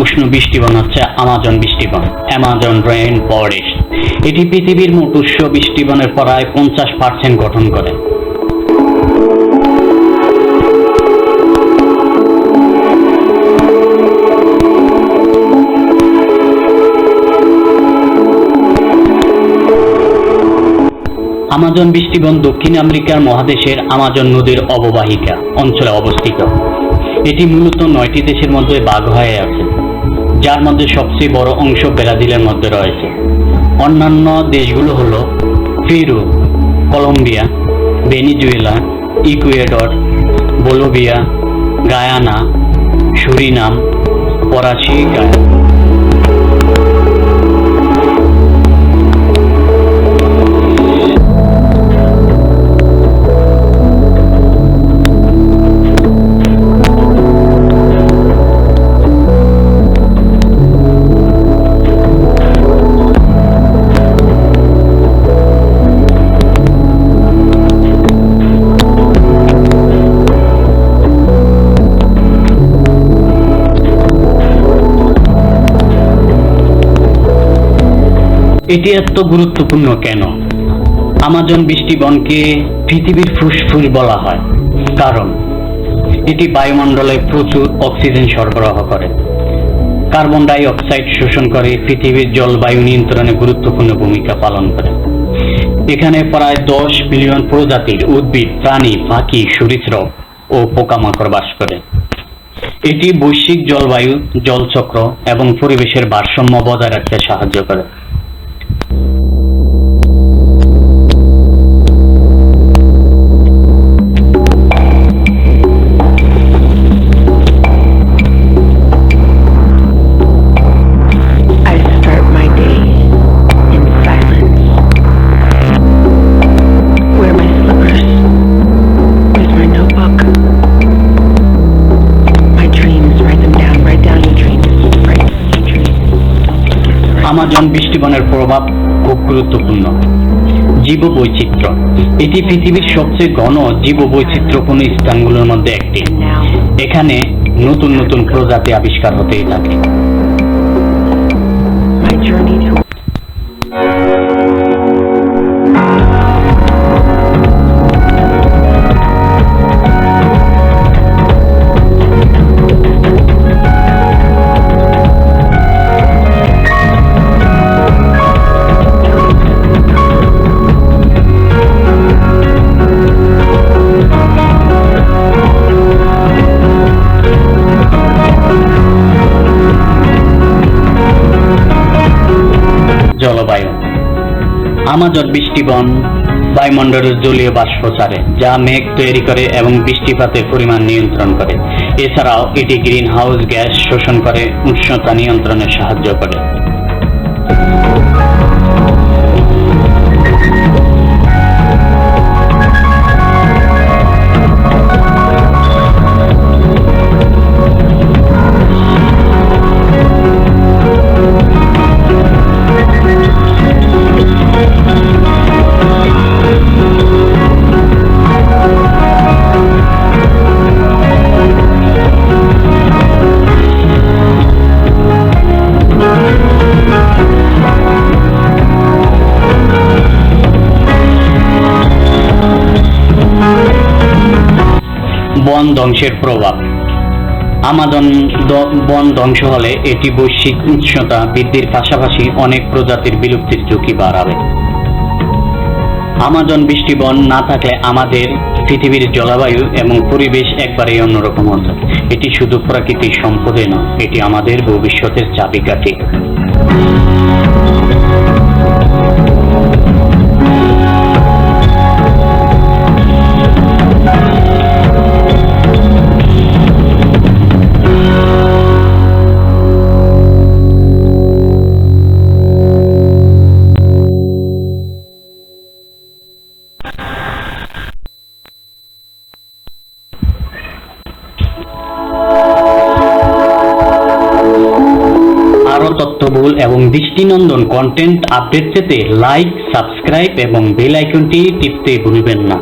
উষ্ণ বৃষ্টিবন হচ্ছে Amazon বৃষ্টিবন, Amazon rain forest. এটি পৃথিবীর মোট উষ্ণ বৃষ্টিবনের প্রায় 50% গঠন করে। আমাজন বৃষ্টিবন দক্ষিণ আমেরিকার মহাদেশের আমাজন নদীর অববাহিকা অঞ্চলে অবস্থিত। এটি মূলত 9টি দেশের মধ্যে ভাগ হয়ে আছে, যার মধ্যে সবচেয়ে বড় অংশ ব্রাজিলের মধ্যে রয়েছে। অন্যান্য দেশগুলো হলো Peru, Colombia, Venezuela, Ecuador, Bolivia, Guyana, Suriname, ফরাসি গায়ানা। এটি এত গুরুত্বপূর্ণ কেন? আমাজন বৃষ্টিবনকে পৃথিবীর ফুসফুস বলা হয় কারণ এটি বায়ুমণ্ডলে প্রচুর অক্সিজেন সরবরাহ করে, কার্বন ডাই অক্সাইড শোষণ করে, পৃথিবীর জলবায়ু নিয়ন্ত্রণে গুরুত্বপূর্ণ ভূমিকা পালন করে। এখানে প্রায় 10 বিলিয়ন প্রজাতির উদ্ভিদ, প্রাণী, পাখি, সরীসৃপ ও পোকামাকড় বাস করে। এটি বৈশ্বিক জলবায়ু, জলচক্র এবং পরিবেশের ভারসাম্য বজায় রাখতে সাহায্য করে। আমাজন বৃষ্টিবনের প্রভাব খুব গুরুত্বপূর্ণ। জীববৈচিত্র্য, এটি পৃথিবীর সবচেয়ে ঘন জীববৈচিত্র্যপূর্ণ স্থানগুলোর মধ্যে একটি। এখানে নতুন নতুন প্রজাতি আবিষ্কার হতেই থাকে। জলবায়ু, আমাজন বৃষ্টিবন বায়ুমণ্ডলের জলীয় বাষ্প ছাড়ে, যা মেঘ তৈরি করে এবং বৃষ্টিপাতের পরিমাণ নিয়ন্ত্রণ করে। এছাড়াও এটি গ্রিন হাউস গ্যাস শোষণ করে উষ্ণতা নিয়ন্ত্রণে সাহায্য করে। বন ধ্বংসের প্রভাব, আমাজন বন ধ্বংস হলে এটি বৈশ্বিক উষ্ণতা বৃদ্ধির পাশাপাশি অনেক প্রজাতির বিলুপ্তির ঝুঁকি বাড়াবে। আমাজন বৃষ্টিবন না থাকলে আমাদের পৃথিবীর জলবায়ু এবং পরিবেশ একবারেই অন্যরকম হতো। এটি শুধু প্রাকৃতিক সম্পদই নয়, এটি আমাদের ভবিষ্যতের চাবিকাঠি। তথ্যবহুল এবং দৃষ্টিনন্দন কন্টেন্ট আপডেট পেতে লাইক, সাবস্ক্রাইব এবং বেল আইকনটি টিপতে ভুলবেন না।